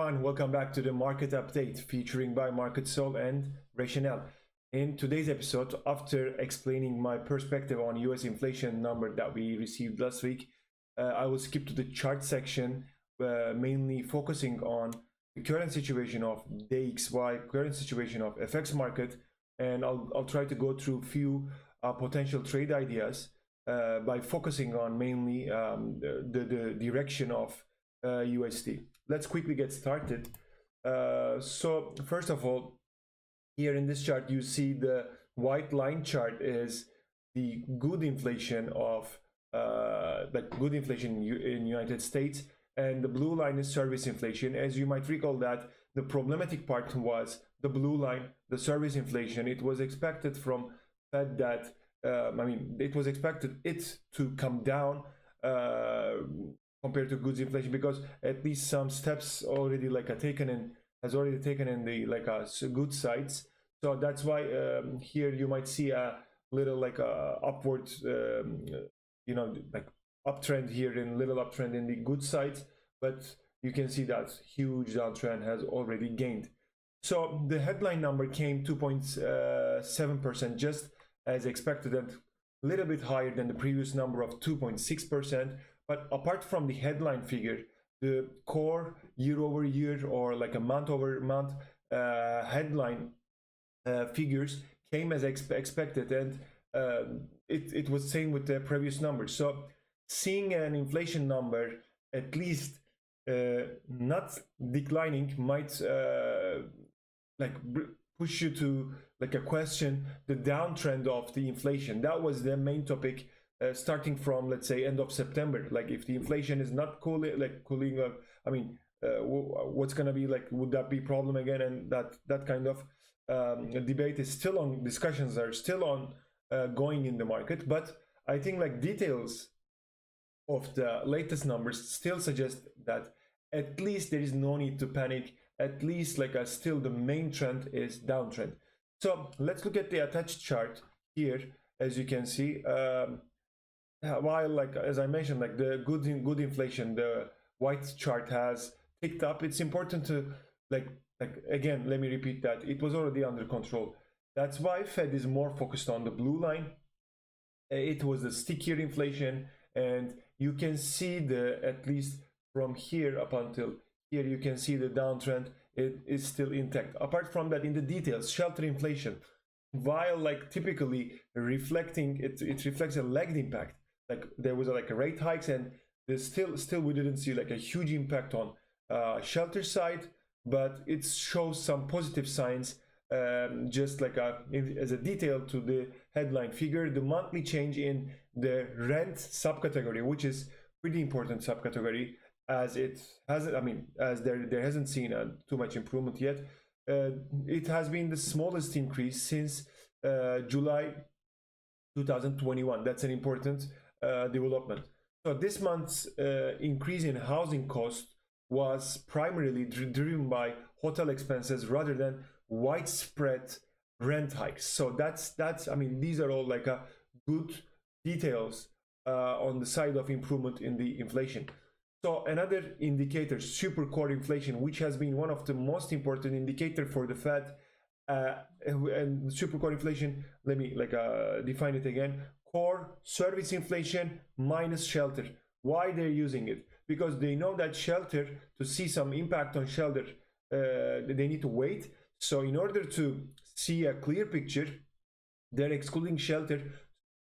everyone, welcome back to the market update featuring by MarketsAll and Rationale. In today's episode, after explaining my perspective on US inflation number that we received last week, I will skip to the chart section, mainly focusing on the current situation of DXY, current situation of FX market, and I'll try to go through few potential trade ideas by focusing on mainly the direction of USD. Let's quickly get started. So first of all, here in this chart you see the white line chart is the good inflation of good inflation in United States, and the blue line is service inflation. As you might recall, that the problematic part was the blue line, the service inflation. It was expected from Fed that it was expected it to come down compared to goods inflation, because at least some steps already taken in the good sides. So that's why here you might see a little upward uptrend here, in little uptrend in the good sides, but you can see that huge downtrend has already gained. So the headline number came 2.7%, just as expected, and a little bit higher than the previous number of 2.6%. But apart from the headline figure, the core year over year or a month over month headline figures came as expected, and it was same with the previous numbers. So seeing an inflation number at least not declining might push you to a question the downtrend of the inflation. That was the main topic. Starting from, let's say, end of September, if the inflation is not cooling up, what's gonna be would that be problem again? And that kind of debate is still on, discussions are still on going in the market. But I think details of the latest numbers still suggest that at least there is no need to panic. At least still the main trend is downtrend. So let's look at the attached chart here. As you can see, while as I mentioned, the good inflation, the white chart has picked up. It's important to again, let me repeat that it was already under control. That's why Fed is more focused on the blue line. It was the stickier inflation, and you can see at least from here up until here, you can see the downtrend is still intact. Apart from that, in the details, shelter inflation, while typically reflecting it reflects a lagged impact. There was a rate hikes, and there's still we didn't see a huge impact on shelter side, but it shows some positive signs. Just as a detail to the headline figure, the monthly change in the rent subcategory, which is pretty important subcategory, as it has, as there hasn't seen too much improvement yet. It has been the smallest increase since July 2021. That's an important development. So this month's increase in housing cost was primarily driven by hotel expenses rather than widespread rent hikes. So that's these are all good details on the side of improvement in the inflation. So another indicator, supercore inflation, which has been one of the most important indicator for the Fed, and supercore inflation, let me define it again. Core service inflation minus shelter. Why they're using it? Because they know that shelter, to see some impact on shelter, they need to wait. So in order to see a clear picture, they're excluding shelter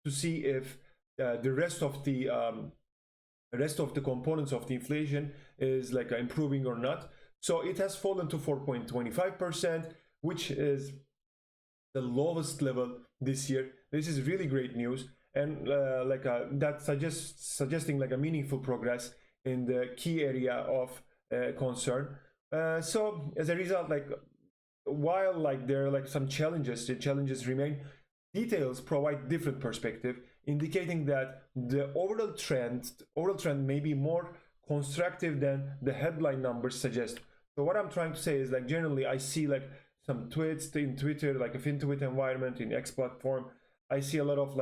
to see if the rest of the components of the inflation is improving or not. So it has fallen to 4.25%, which is the lowest level this year. This is really great news, and that suggesting a meaningful progress in the key area of concern. So as a result, while there are some challenges, the challenges remain. Details provide different perspective, indicating that the overall trend may be more constructive than the headline numbers suggest. So what I'm trying to say is generally I see some tweets in Twitter, a FinTwit environment, in X platform. I see a lot of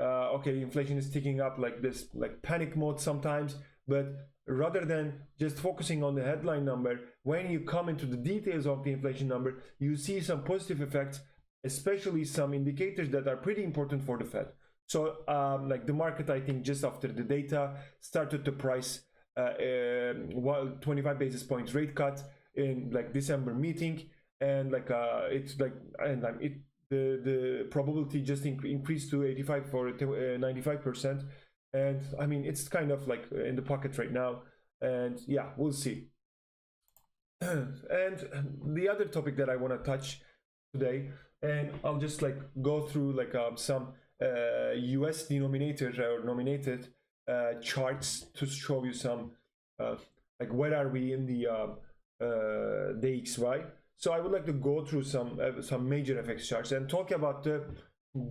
okay, inflation is ticking up, this panic mode sometimes, but rather than just focusing on the headline number, when you come into the details of the inflation number, you see some positive effects, especially some indicators that are pretty important for the Fed. So like the market, I think just after the data started to price 25 basis points rate cut in like December meeting, and like it's like, and the probability just increased to 85 for 95%, and I mean it's kind of like in the pocket right now, and yeah, we'll see. And the other topic that I want to touch today, and I'll just like go through like some US denominated or nominated charts to show you some like where are we in the DXY. So I would like to go through some major FX charts and talk about the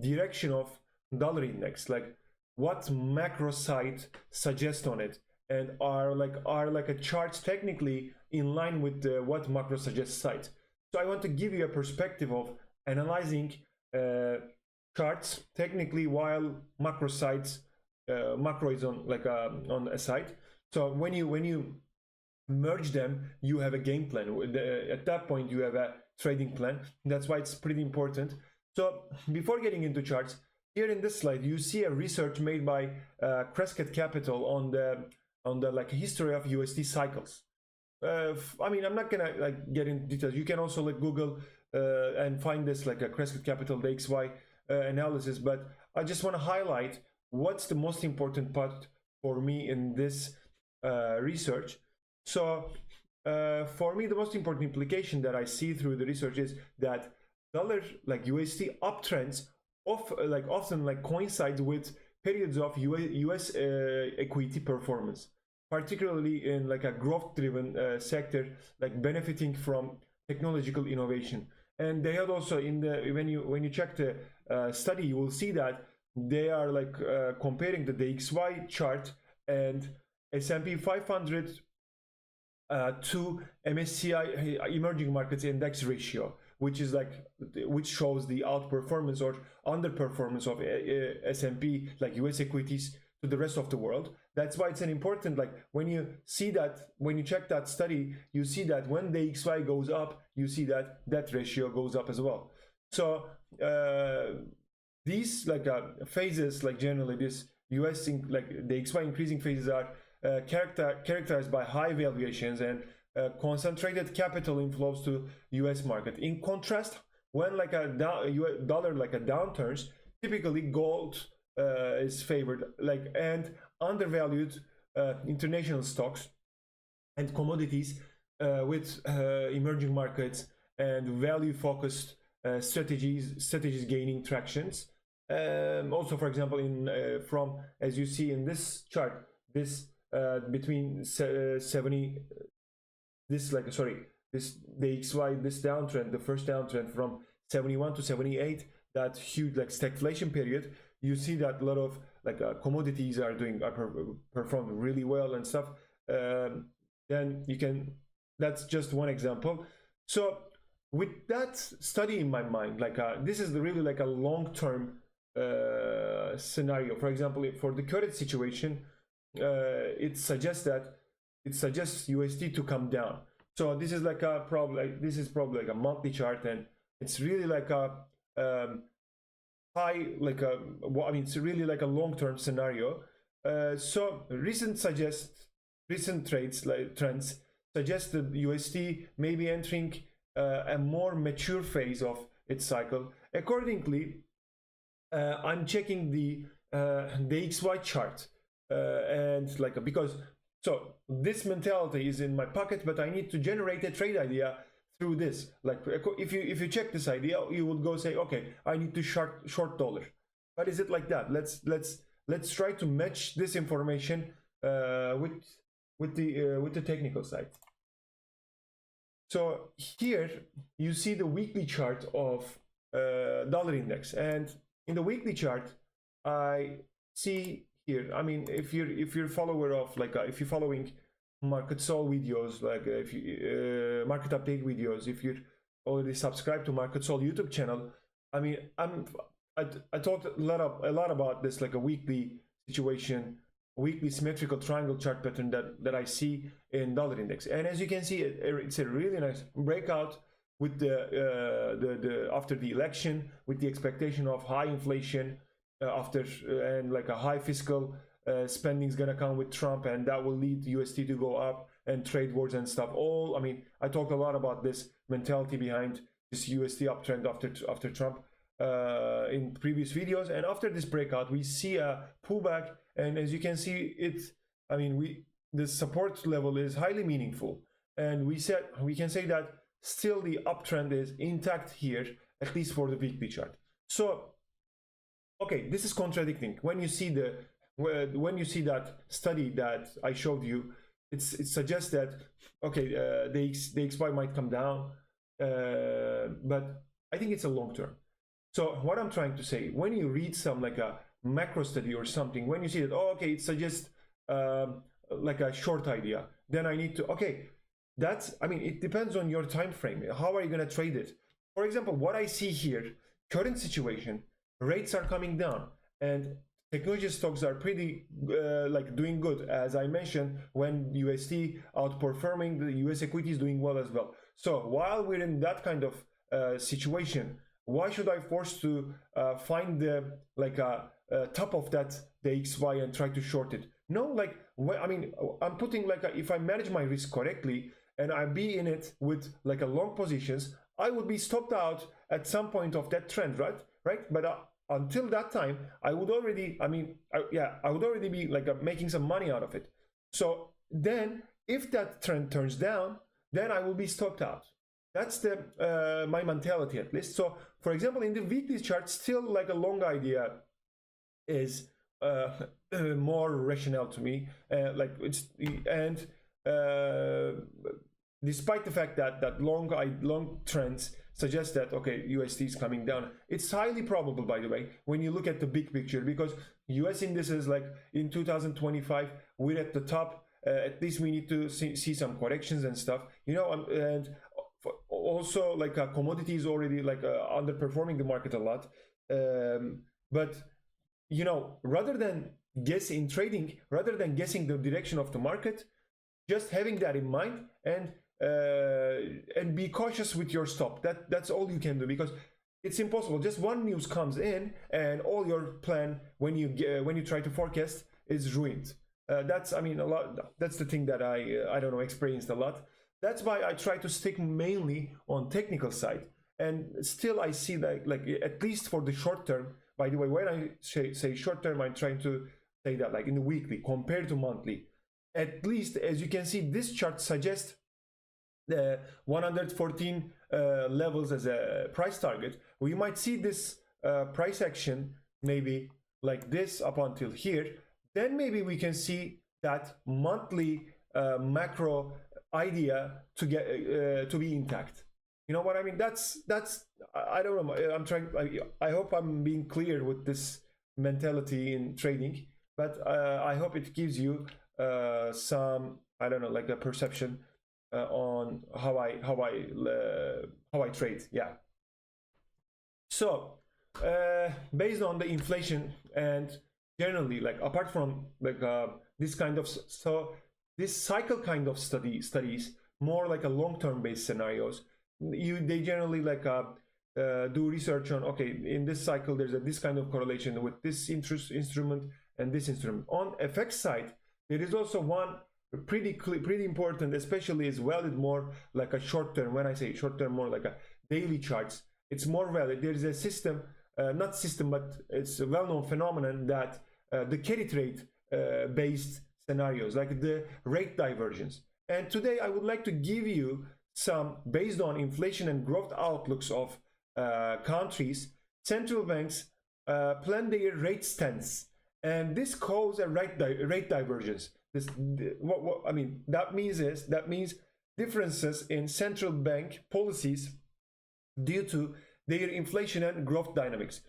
direction of dollar index, like what macro site suggests on it, and are like a charts technically in line with what macro suggests site. So I want to give you a perspective of analyzing charts technically while macro sites macro is on like on a site. So when you merge them, you have a game plan. At that point you have a trading plan. That's why it's pretty important. So before getting into charts, here in this slide you see a research made by Crescent Capital on the like history of USD cycles. I mean, I'm not gonna like get into details. You can also like Google and find this like a Crescent Capital DXY analysis, but I just want to highlight what's the most important part for me in this research. So for me, the most important implication that I see through the research is that dollar like USD uptrends often like coincides with periods of US equity performance, particularly in like a growth driven sector, like benefiting from technological innovation. And they had also in the when you check the study, you will see that they are like comparing the DXY chart and S&P 500 to MSCI emerging markets index ratio, which shows the outperformance or underperformance of S&P like US equities to the rest of the world. That's why it's an important, like when you see that, when you check that study, you see that when the DXY goes up, you see that ratio goes up as well. So these like phases, like generally this US like the DXY increasing phases are characterized by high valuations and concentrated capital inflows to US market. In contrast, when like a dollar like a downturns, typically gold is favored, like, and undervalued international stocks and commodities with emerging markets and value focused strategies gaining tractions. Also, for example, in from, as you see in this chart, this between 70 this like sorry this DXY, this downtrend, the first downtrend from 71 to 78, that huge like stagflation period, you see that a lot of like commodities are performing really well and stuff. Then you can, that's just one example. So with that study in my mind, like this is really like a long-term scenario. For example, for the current situation, it suggests USD to come down. So this is like a this is probably like a monthly chart, and it's really like a high, like a, I mean, it's really like a long-term scenario. So recent trends suggest that USD may be entering a more mature phase of its cycle. Accordingly, I'm checking the DXY chart, and like, because so this mentality is in my pocket, but I need to generate a trade idea through this. Like if you check this idea, you would go say, okay, I need to short dollar. But is it like that? Let's try to match this information with the technical side. So here you see the weekly chart of dollar index, and in the weekly chart I see here, I mean, if you're a follower of like if you're following MarketsAll videos, like if you market update videos, if you're already subscribed to MarketsAll YouTube channel, I mean, I talked a lot about this, like a weekly situation weekly symmetrical triangle chart pattern that I see in dollar index. And as you can see, it's a really nice breakout with the after the election, with the expectation of high inflation and like a high fiscal spending is gonna come with Trump, and that will lead USD to go up, and trade wars and stuff. I mean, I talked a lot about this mentality behind this USD uptrend after Trump in previous videos. And after this breakout, we see a pullback, and as you can see, the support level is highly meaningful, and we can say that still the uptrend is intact here, at least for the weekly chart. So okay, this is contradicting. When you see that study that I showed you, it suggests that okay, the DXY might come down, but I think it's a long term. So what I'm trying to say, when you read some like a macro study or something, when you see that, oh, okay, it suggests like a short idea, then I need to, okay, it depends on your time frame. How are you going to trade it? For example, what I see here, current situation, rates are coming down, and technology stocks are pretty like doing good, as I mentioned, when USD outperforming, the US equity is doing well as well. So while we're in that kind of situation, why should I force to find the like top of that DXY and try to short it? No, like I'm putting like if I manage my risk correctly and I be in it with like a long positions, I would be stopped out at some point of that trend, right? But until that time, I would already, I would already be like making some money out of it. So then, if that trend turns down, then I will be stopped out. That's the my mentality, at least. So, for example, in the weekly chart, still like a long idea is more rational to me. Despite the fact that long trends suggest that okay, USD is coming down, it's highly probable, by the way, when you look at the big picture, because US indices, like in 2025, we're at the top. At least we need to see some corrections and stuff, and also like commodities already like underperforming the market a lot. But rather than guessing trading, rather than guessing the direction of the market, just having that in mind and be cautious with your stop. That's all you can do, because it's impossible. Just one news comes in and all your plan when you try to forecast is ruined. That's a lot. That's the thing that I don't know, experienced a lot. That's why I try to stick mainly on technical side, and still I see like at least for the short term. By the way, when I say short term, I'm trying to say that like in the weekly compared to monthly. At least, as you can see, this chart suggests the 114 levels as a price target. We might see this price action maybe like this up until here. Then maybe we can see that monthly macro idea to get to be intact. You know what I mean? That's I don't know. I'm trying. I hope I'm being clear with this mentality in trading, but I hope it gives you some, I don't know, like a perception on how I trade. Yeah. So based on the inflation and generally, like apart from like this kind of this cycle kind of studies, more like a long-term based scenarios, they generally like do research on, okay, in this cycle there's this kind of correlation with this instrument and this instrument. On FX side, there is also one pretty important, especially is valid more like a short term. When I say short term, more like a daily charts, it's more valid. There is a system, not system, but it's a well-known phenomenon that the carry trade based scenarios, like the rate divergence. And today I would like to give you some, based on inflation and growth outlooks of countries, central banks plan their rate stance, and this causes a rate divergence. That means differences in central bank policies due to their inflation and growth dynamics.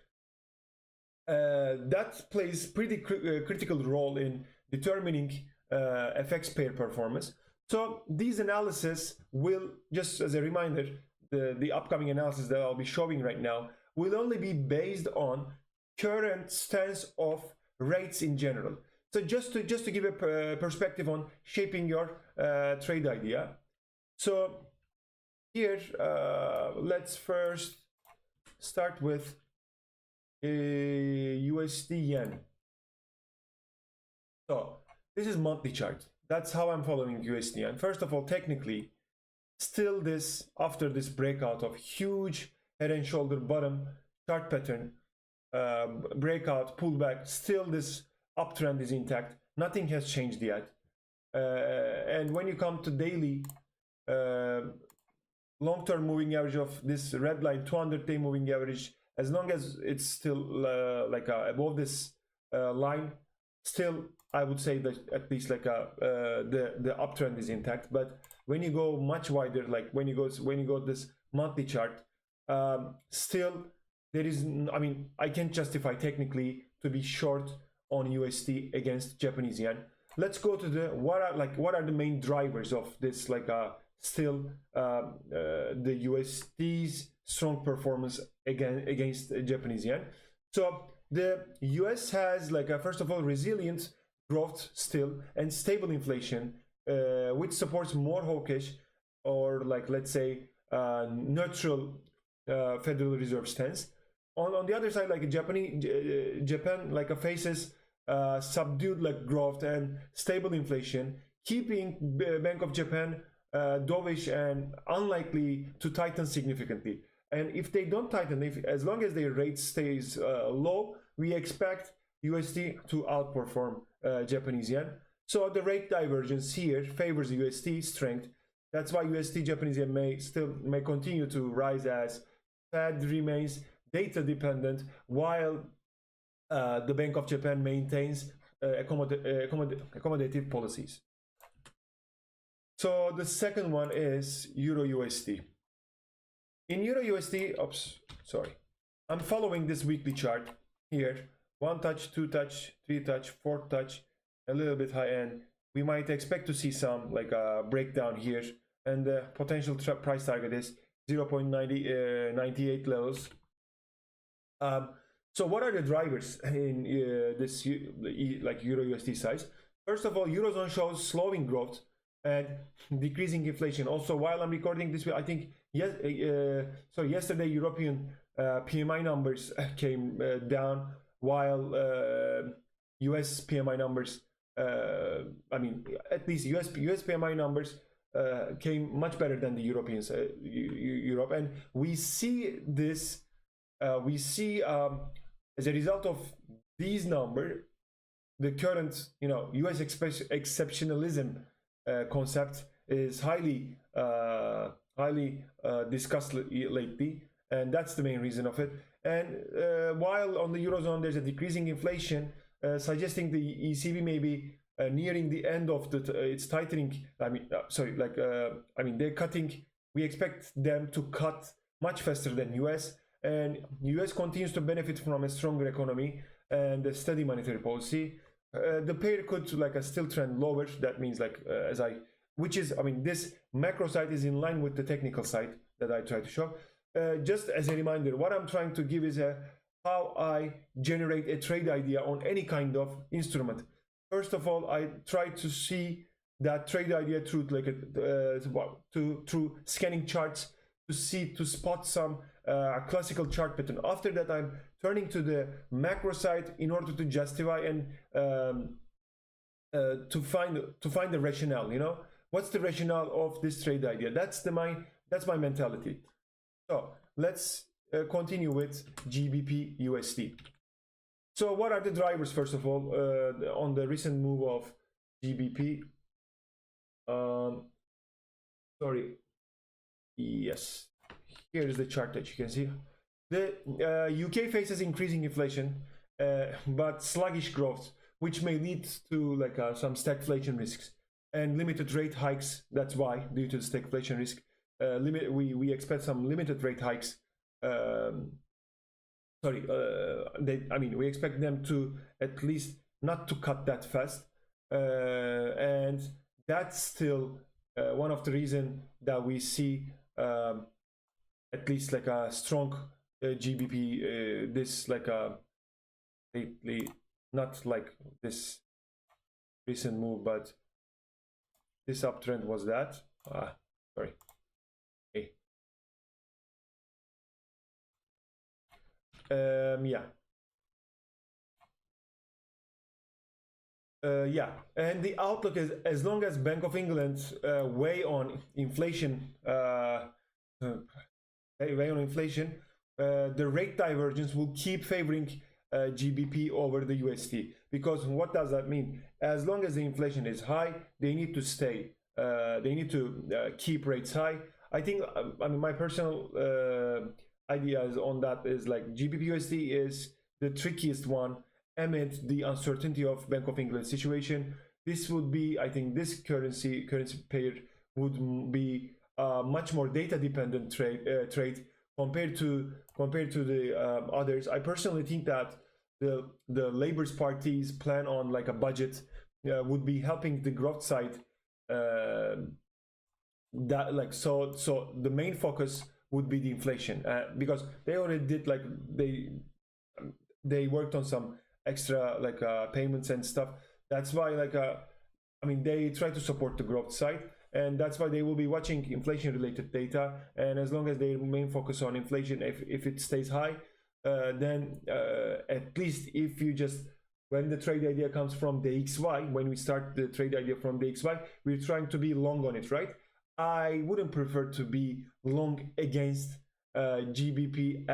That plays pretty critical role in determining FX pair performance. So these analysis will, just as a reminder, the upcoming analysis that I'll be showing right now will only be based on current stance of rates in general. So just to give a perspective on shaping your trade idea. So here, let's first start with USD yen. So this is monthly chart. That's how I'm following USD yen. First of all, technically, still this, after this breakout of huge head and shoulder bottom chart pattern, breakout, pullback, still this uptrend is intact. Nothing has changed yet. And when you come to daily, long-term moving average of this red line, 200-day moving average, as long as it's still above this line, still I would say that at least the uptrend is intact. But when you go much wider, like when you go this monthly chart, still there is, I mean, I can't justify technically to be short on USD against Japanese yen. Let's go to the what are the main drivers of this still the USD's strong performance against Japanese yen. So the US has first of all resilient growth still and stable inflation, which supports more hawkish or let's say neutral Federal Reserve stance. On the other side, Japan faces subdued growth and stable inflation, keeping Bank of Japan dovish and unlikely to tighten significantly. And if they don't tighten, as long as their rate stays low, we expect USD to outperform Japanese yen. So the rate divergence here favors USD strength. That's why USD Japanese yen may continue to rise as Fed remains data dependent, while the Bank of Japan maintains accommodative policies. So the second one is Euro USD. In Euro USD, I'm following this weekly chart here. 1 touch, 2 touch, 3 touch, 4 touch, a little bit high end. We might expect to see some breakdown here, and the potential price target is 0.98 levels. So what are the drivers in this Euro USD size? First of all, Eurozone shows slowing growth and decreasing inflation. Also, while I'm recording this, I think yesterday European PMI numbers came down, while US PMI numbers, at least US PMI numbers came much better than the Europeans, Europe, and we see this. As a result of these numbers, the current US exceptionalism concept is highly discussed lately, and that's the main reason of it. And while on the Eurozone there's a decreasing inflation, suggesting the ECB may be nearing the end of its tightening. They're cutting. We expect them to cut much faster than US. And US continues to benefit from a stronger economy and a steady monetary policy. The pair could still trend lower. That means this macro side is in line with the technical side that I try to show. Just as a reminder, what I'm trying to give is how I generate a trade idea on any kind of instrument. First of all, I try to see that trade idea through through scanning charts to spot some classical chart pattern. After that, I'm turning to the macro side in order to justify and to find the rationale. What's the rationale of this trade idea? That's my mentality. So let's continue with GBP USD. So what are the drivers, first of all, on the recent move of GBP? Yes, here is the chart that you can see. The UK faces increasing inflation, but sluggish growth, which may lead to some stagflation risks and limited rate hikes. That's why, due to the stagflation risk, we expect some limited rate hikes. We expect them to at least not to cut that fast, and that's still one of the reasons that we see at least a strong GBP. This lately, not like this recent move, but this uptrend was that. Sorry. Okay. Yeah. Yeah, and the outlook is, as long as Bank of England weigh on inflation, the rate divergence will keep favoring GBP over the USD. Because what does that mean? As long as the inflation is high, they need to stay. They need to keep rates high. I think, I mean, my personal ideas on that is like GBP USD is the trickiest one amid the uncertainty of Bank of England situation. This would be, I think, this currency pair would be much more data dependent trade compared to the others. I personally think that the Labour's Party's plan on like a budget would be helping the growth side. That like so the main focus would be the inflation because they already did like they worked on some extra like payments and stuff. That's why like I mean, they try to support the growth side, and that's why they will be watching inflation related data. And as long as they main focus on inflation, if it stays high, then at least if you just, when the trade idea comes from the DXY, when we start the trade idea from the DXY, we're trying to be long on it, right? I wouldn't prefer to be long against GBP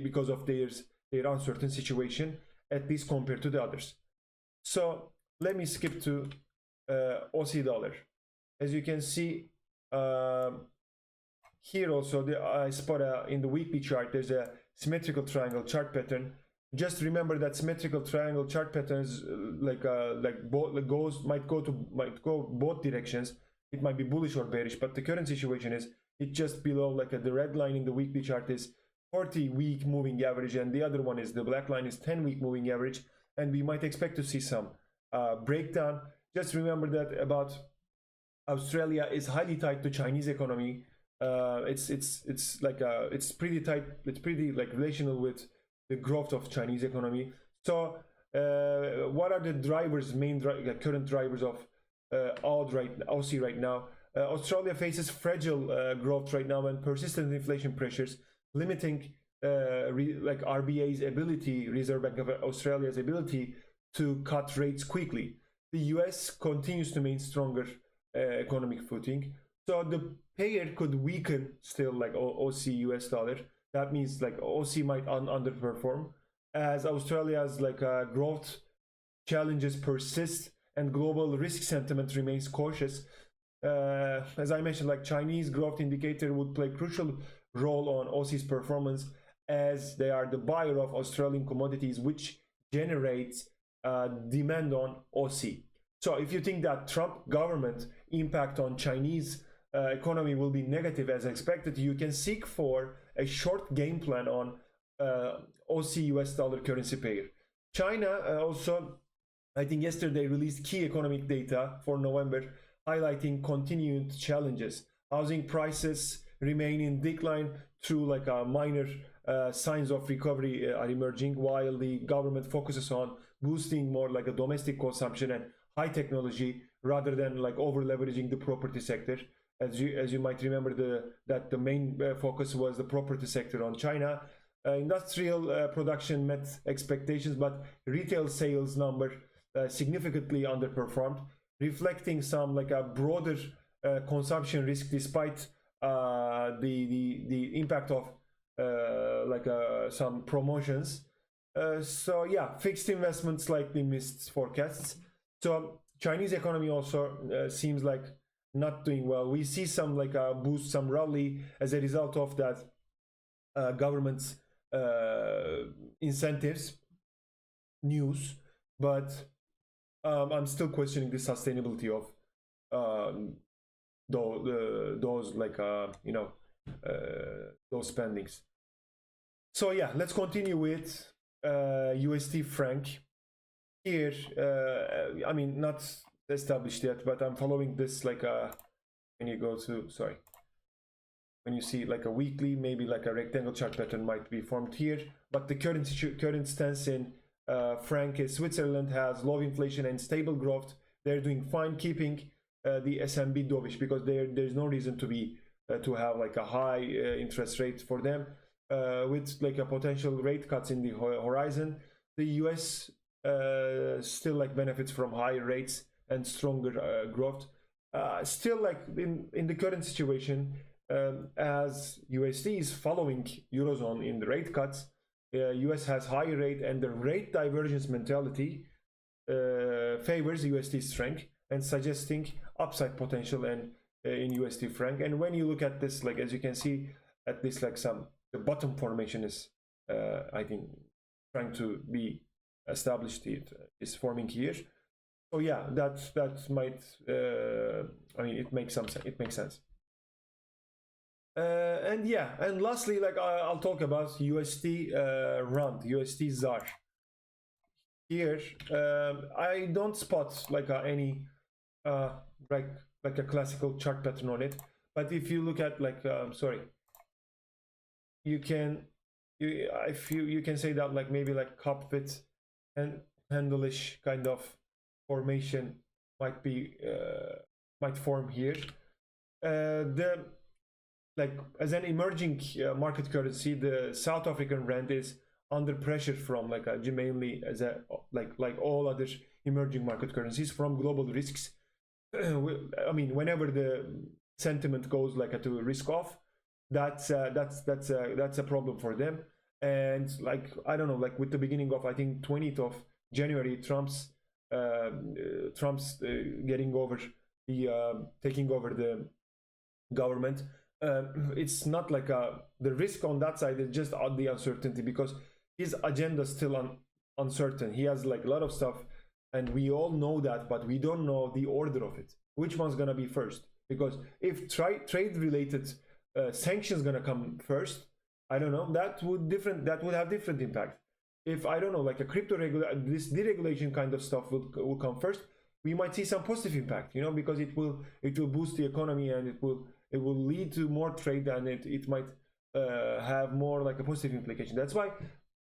because of their uncertain situation, at least compared to the others. So let me skip to Aussie dollar. As you can see here also, I spot in the weekly chart there's a symmetrical triangle chart pattern. Just remember that symmetrical triangle chart patterns might go both directions. It might be bullish or bearish, but the current situation is it just below like the red line in the weekly chart is 40-week moving average, and the other one is the black line is 10-week moving average, and we might expect to see some breakdown. Just remember that about Australia is highly tied to Chinese economy. It's pretty tight. It's pretty like relational with the growth of Chinese economy. So what are the drivers, current drivers of Aussie right now? Australia faces fragile growth right now and persistent inflation pressures, limiting RBA's ability, Reserve Bank of Australia's ability to cut rates quickly. The US continues to maintain stronger economic footing, so the pair could weaken still, like Aussie US dollar. That means like Aussie might underperform as Australia's growth challenges persist and global risk sentiment remains cautious. As I mentioned, like Chinese growth indicator would play a crucial role on Aussie's performance, as they are the buyer of Australian commodities, which generates demand on Aussie. So if you think that Trump government impact on Chinese economy will be negative as expected, you can seek for a short game plan on Aussie US dollar currency pair. China also, I think yesterday released key economic data for November, highlighting continued challenges. Housing prices remain in decline through minor signs of recovery are emerging, while the government focuses on boosting more like a domestic consumption and high technology rather than over leveraging the property sector. As you might remember, that the main focus was the property sector on China. Industrial production met expectations, but retail sales number significantly underperformed, reflecting some a broader consumption risk despite the impact of some promotions. So yeah, fixed investment slightly missed forecasts. So Chinese economy also seems like not doing well. We see some boost, some rally as a result of that government's incentives news, but I'm still questioning the sustainability of those those spendings. So yeah, let's continue with USD franc. Here, I mean, not established yet, but I'm following this when you go to, sorry, when you see a weekly, maybe a rectangle chart pattern might be formed here. But the current stance in franc is Switzerland has low inflation and stable growth they're doing fine, keeping the S&P dovish, because there's no reason to be to have like a high interest rate for them, with like a potential rate cuts in the horizon. The US still like benefits from higher rates and stronger growth. Still, like in the current situation, as USD is following Eurozone in the rate cuts, US has higher rate, and the rate divergence mentality favors USD strength and suggesting upside potential and in USD franc. And when you look at this, like as you can see at this, like the bottom formation is I think trying to be established, it is forming here. So yeah, that might I mean, it makes sense. And yeah, and lastly, like I'll talk about USD rand, USD ZAR. Here I don't spot like any like a classical chart pattern on it, but if you look at like sorry, you can say that like maybe like cup fit and handleish kind of formation might be might form here. The like as an emerging market currency, the South African rand is under pressure from like mainly as a like all other emerging market currencies from global risks. I mean, whenever the sentiment goes like to risk off, that's a problem for them. And like I don't know, like with the beginning of I think 20th of January, Trump's getting over the taking over the government. It's not like the risk on that side is just the uncertainty, because his agenda is still uncertain. He has like a lot of stuff, and we all know that, but we don't know the order of it. Which one's gonna be first? Because if trade related sanctions gonna come first, I don't know. That would have different impact. If I don't know, like a crypto this deregulation kind of stuff will come first, we might see some positive impact, you know, because it will boost the economy, and it will lead to more trade, and it might have more like a positive implication. That's why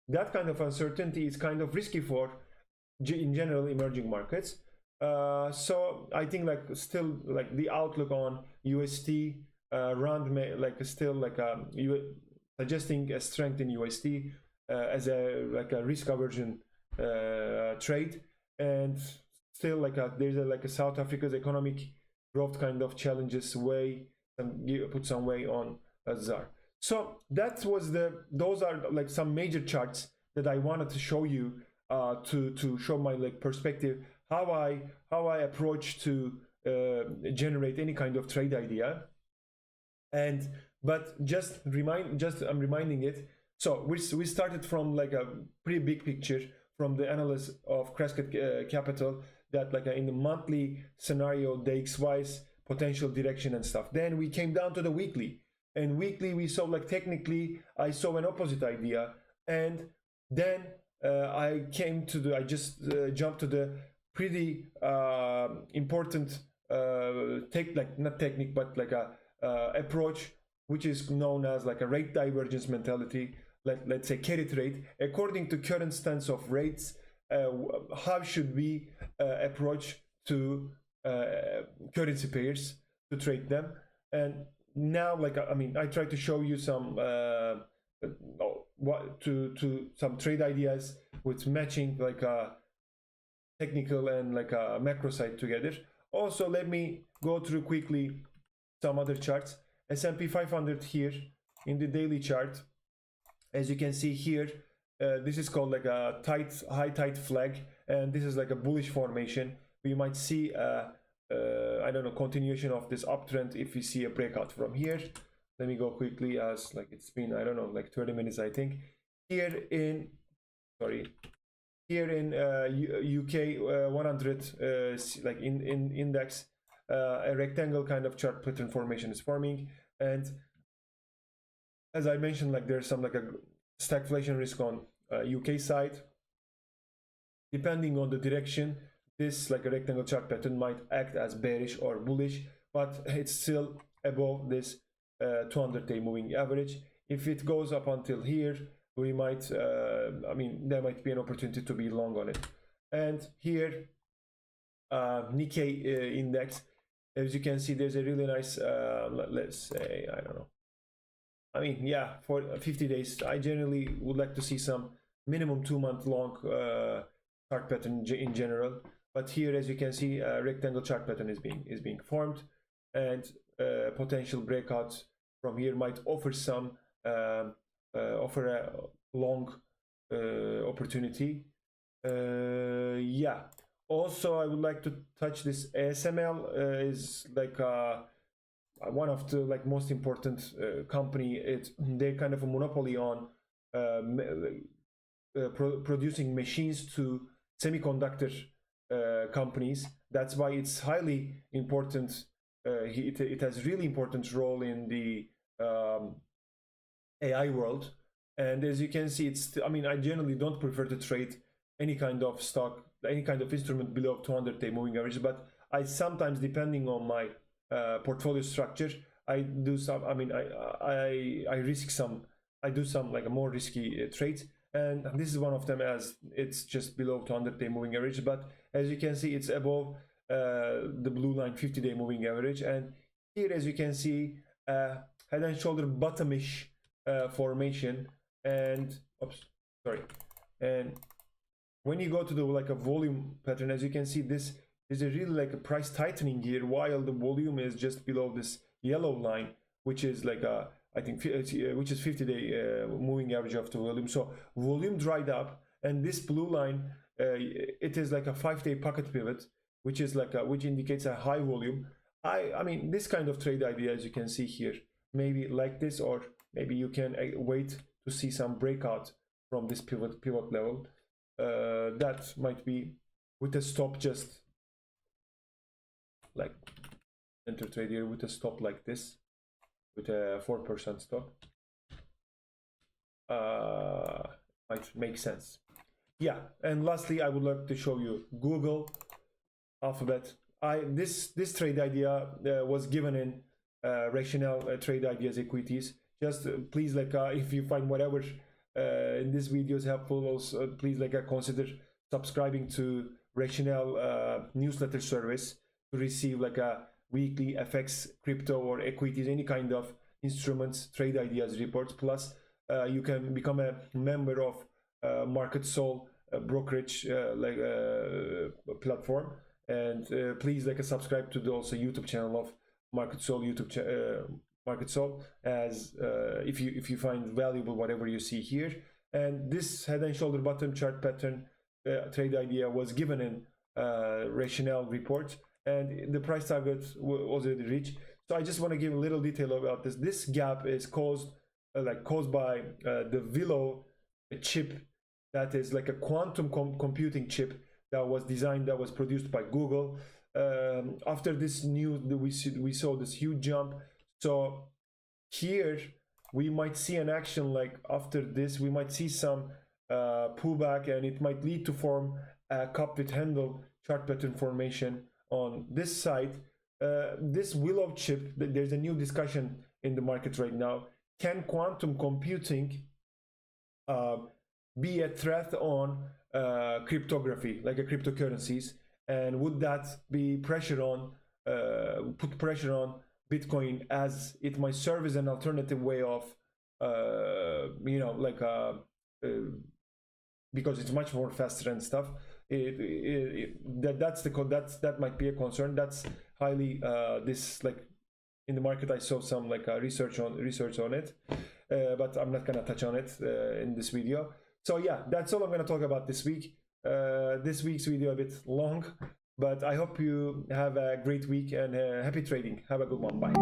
that kind of uncertainty is kind of risky for in general emerging markets. So I think like still like the outlook on USD rand may like still like suggesting a strength in USD as a risk aversion trade, and still like there's like a South Africa's economic growth kind of challenges put some way on ZAR. So those are like some major charts that I wanted to show you to show my like perspective, how I approach to generate any kind of trade idea. But I'm reminding it. So we started from like a pretty big picture from the analyst of Crescent Capital, that like in the monthly scenario, DXY's potential direction and stuff. Then we came down to the weekly, and weekly we saw like technically I saw an opposite idea, and then I just jumped to the pretty important not technique, but like a approach, which is known as like a rate divergence mentality. Let's say carry trade according to current stance of rates. How should we approach to currency pairs to trade them? And now, like I mean, I try to show you some some trade ideas with matching like a technical and like a macro side together. Also, let me go through quickly some other charts. S&P 500 here in the daily chart, as you can see here, this is called like a high tide flag, and this is like a bullish formation. We might see I don't know, continuation of this uptrend if we see a breakout from here. Let me go quickly, as like it's been I don't know like 30 minutes I think. Here in UK 100 like in index, a rectangle kind of chart pattern formation is forming, and as I mentioned, like there's some like a stagflation risk on UK side. Depending on the direction, this like a rectangle chart pattern might act as bearish or bullish, but it's still above this 200-day moving average. If it goes up until here, we might I mean, there might be an opportunity to be long on it. And here NIKKEI index. As you can see, there's a really nice, let's say, I don't know. I mean, yeah, for 50 days, I generally would like to see some minimum 2-month long chart pattern in general. But here, as you can see, a rectangle chart pattern is being formed, and potential breakouts from here might offer some offer a long opportunity. Yeah. Also, I would like to touch this. ASML is like one of the most important company. They're kind of a monopoly on producing machines to semiconductor companies. That's why it's highly important. It has really important role in the AI world. And as you can see, I mean, I generally don't prefer to trade any kind of stock, any kind of instrument below 200-day moving average, but I sometimes, depending on my portfolio structure, I do some, I mean, I risk some, I do some like a more risky trades, and this is one of them, as it's just below 200-day moving average. But as you can see, it's above the blue line 50-day moving average. And here, as you can see, head and shoulder bottomish formation. And oops, sorry. And when you go to the a volume pattern, as you can see, this is a really a price tightening here, while the volume is just below this yellow line, which is I think which is 50-day moving average of the volume. So volume dried up, and this blue line, it is like a 5-day pocket pivot, which is which indicates a high volume. I mean, this kind of trade idea, as you can see here, maybe like this, or maybe you can wait to see some breakout from this pivot level. That might be with a stop, just like enter trade here with a stop like this, with a 4% stop. Might make sense. Yeah, and lastly, I would like to show you Google, Alphabet. This trade idea was given in Rationale Trade Ideas Equities. Just please, if you find whatever in this video is helpful, also please consider subscribing to Rationale newsletter service to receive a weekly FX, crypto, or equities, any kind of instruments, trade ideas reports. Plus, you can become a member of MarketsAll brokerage platform, and please subscribe to the also YouTube channel of MarketsAll MarketsAll, as if you find valuable whatever you see here. And this head and shoulder bottom chart pattern trade idea was given in Rationale report, and the price target was already reached. So I just want to give a little detail about this. This gap is caused by the Willow chip, that is like a quantum computing chip that was designed, that was produced by Google. After this news, we saw this huge jump. So here we might see an action after this. We might see some pullback, and it might lead to form a cup with handle chart pattern formation on this side. This Willow chip, there's a new discussion in the market right now. Can quantum computing be a threat on cryptography, like a cryptocurrencies? And would that be pressure on, put pressure on Bitcoin, as it might serve as an alternative way of, because it's much more faster and stuff. That might be a concern. That's highly in the market. I saw some research on it, but I'm not gonna touch on it in this video. So yeah, that's all I'm gonna talk about this week. This week's video a bit long, but I hope you have a great week and happy trading. Have a good one. Bye.